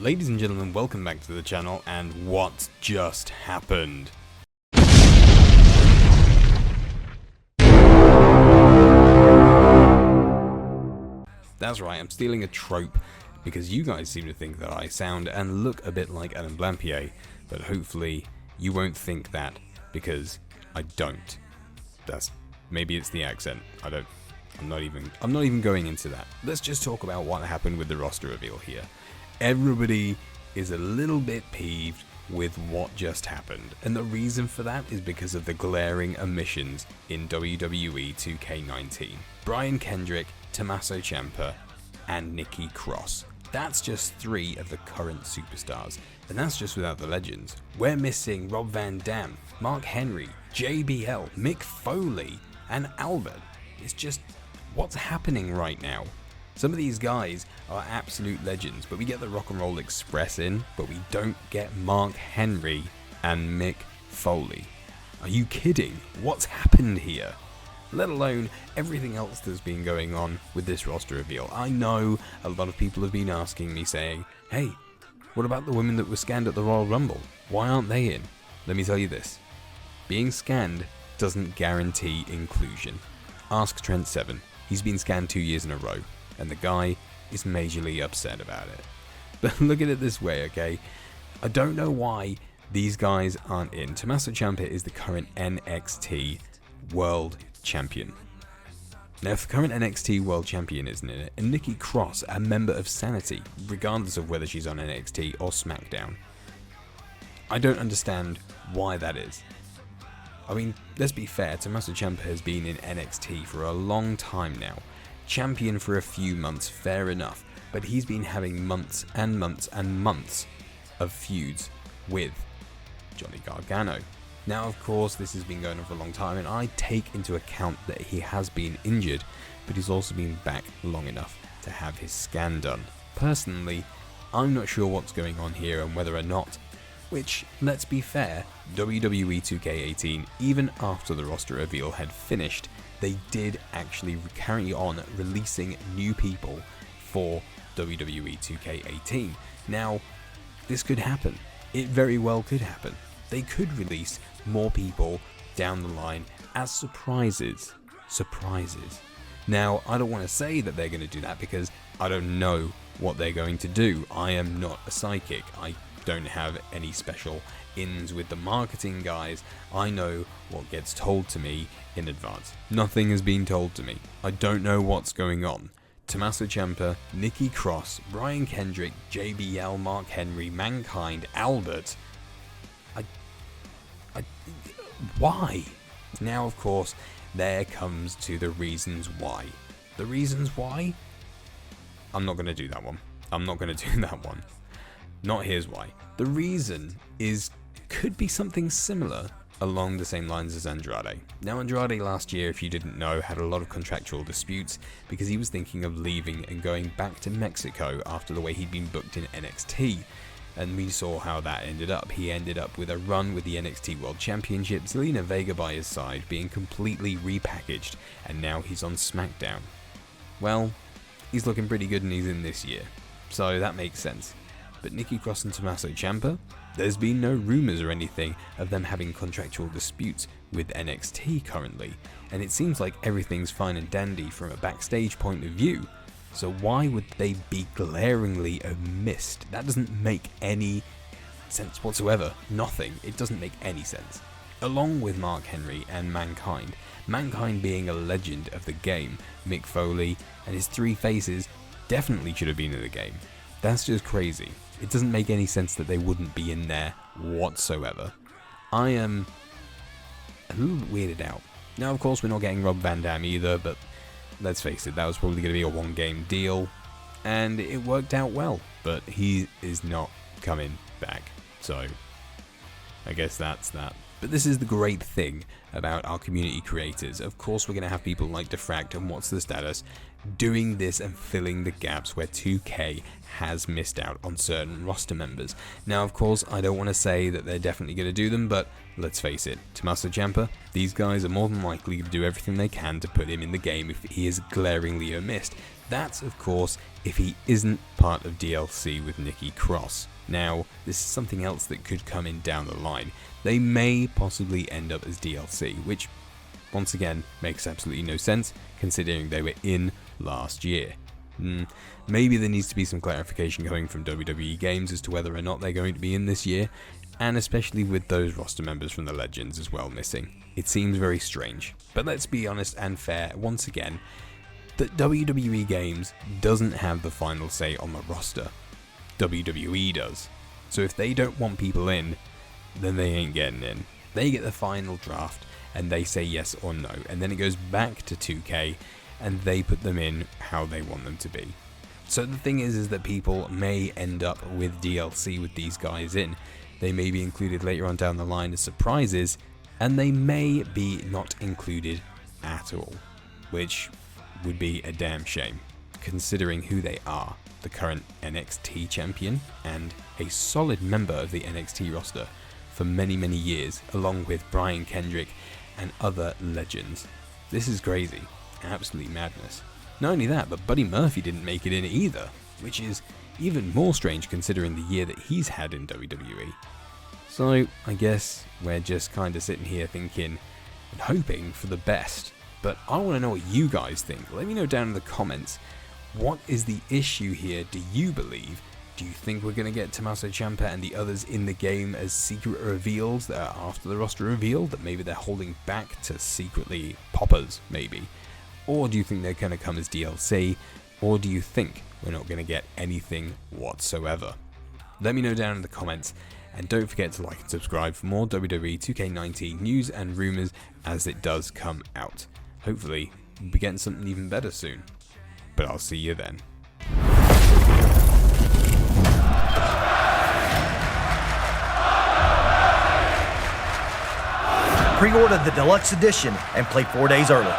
Ladies and gentlemen, welcome back to the channel, and what just happened? That's right, I'm stealing a trope, because you guys seem to think that I sound and look a bit like Alain Blampied, but hopefully you won't think that, because I don't. Maybe it's the accent, I'm not even going into that. Let's just talk about what happened with the roster reveal here. Everybody is a little bit peeved with what just happened, and the reason for that is because of the glaring omissions in WWE 2K19. Brian Kendrick, Tommaso Ciampa, and Nikki Cross. That's just 3 of the current superstars, and that's just without the legends. We're missing Rob Van Dam, Mark Henry, JBL, Mick Foley, and Albert. It's just, what's happening right now? Some of these guys are absolute legends, but we get the Rock and Roll Express in, but we don't get Mark Henry and Mick Foley. Are you kidding? What's happened here? Let alone everything else that's been going on with this roster reveal. I know a lot of people have been asking me saying, hey, what about the women that were scanned at the Royal Rumble? Why aren't they in? Let me tell you this. Being scanned doesn't guarantee inclusion. Ask Trent Seven. He's been scanned 2 years in a row, and the guy is majorly upset about it. But look at it this way, okay? I don't know why these guys aren't in. Tommaso Ciampa is the current NXT World Champion. Now, if the current NXT World Champion isn't in it, and Nikki Cross, a member of Sanity, regardless of whether she's on NXT or SmackDown, I don't understand why that is. I mean, let's be fair, Tommaso Ciampa has been in NXT for a long time now. Champion for a few months, fair enough, but he's been having months and months and months of feuds with Johnny Gargano. Now, of course, this has been going on for a long time, and I take into account that he has been injured, but he's also been back long enough to have his scan done. Personally, I'm not sure what's going on here and whether or not, which, let's be fair, WWE 2K18, even after the roster reveal had finished, they did actually carry on releasing new people for WWE 2K18. Now, this could happen. It very well could happen. They could release more people down the line as surprises. Now, I don't want to say that they're going to do that because I don't know what they're going to do. I am not a psychic. I don't have any special ins with the marketing guys. I know what gets told to me in advance. Nothing has been told to me. I don't know what's going on. Tommaso Ciampa, Nikki Cross, Brian Kendrick, JBL, Mark Henry, Mankind, Albert. Why? Now, of course, there comes to the reasons why. The reasons why? I'm not going to do that one. Not here's why. The reason could be something similar along the same lines as Andrade. Now, Andrade last year, if you didn't know, had a lot of contractual disputes because he was thinking of leaving and going back to Mexico after the way he'd been booked in NXT. And we saw how that ended up. He ended up with a run with the NXT World Championship, Zelina Vega by his side, being completely repackaged, and now he's on SmackDown. Well, he's looking pretty good and he's in this year, so that makes sense. But Nikki Cross and Tommaso Ciampa, there's been no rumours or anything of them having contractual disputes with NXT currently, and it seems like everything's fine and dandy from a backstage point of view. So why would they be glaringly omissed? That doesn't make any sense whatsoever. Nothing. It doesn't make any sense. Along with Mark Henry and Mankind. Mankind being a legend of the game, Mick Foley and his 3 faces definitely should have been in the game. That's just crazy. It doesn't make any sense that they wouldn't be in there whatsoever. I am a little weirded out. Now, of course, we're not getting Rob Van Dam either, but let's face it, that was probably going to be a one-game deal, and it worked out well, but he is not coming back, so I guess that's that. But this is the great thing about our community creators. Of course, we're going to have people like Diffract and What's the Status doing this and filling the gaps where 2K has missed out on certain roster members. Now, of course, I don't want to say that they're definitely going to do them, but let's face it, Tommaso Ciampa, these guys are more than likely to do everything they can to put him in the game if he is glaringly omissed. That's, of course, if he isn't part of DLC with Nikki Cross. Now, this is something else that could come in down the line. They may possibly end up as DLC, which, once again, makes absolutely no sense, considering they were in last year. Maybe there needs to be some clarification coming from WWE Games as to whether or not they're going to be in this year, and especially with those roster members from the Legends as well missing. It seems very strange. But let's be honest and fair, once again, that WWE Games doesn't have the final say on the roster. WWE does. So if they don't want people in, then they ain't getting in. They get the final draft and they say yes or no, and then it goes back to 2K and they put them in how they want them to be. So the thing is that people may end up with DLC with these guys in. They may be included later on down the line as surprises, and they may be not included at all, which would be a damn shame, considering who they are, the current NXT champion and a solid member of the NXT roster for many years, along with Brian Kendrick and other legends. This is crazy, absolutely madness. Not only that, but Buddy Murphy didn't make it in either, which is even more strange considering the year that he's had in WWE. So I guess we're just kind of sitting here thinking and hoping for the best. But I want to know what you guys think. Let me know down in the comments. What is the issue here, do you believe? Do you think we're going to get Tommaso Ciampa and the others in the game as secret reveals that are after the roster reveal, that maybe they're holding back to secretly poppers, maybe? Or do you think they're going to come as DLC? Or do you think we're not going to get anything whatsoever? Let me know down in the comments. And don't forget to like and subscribe for more WWE 2K19 news and rumours as it does come out. Hopefully, we'll be getting something even better soon. But I'll see you then. Pre-order the deluxe edition and play 4 days early.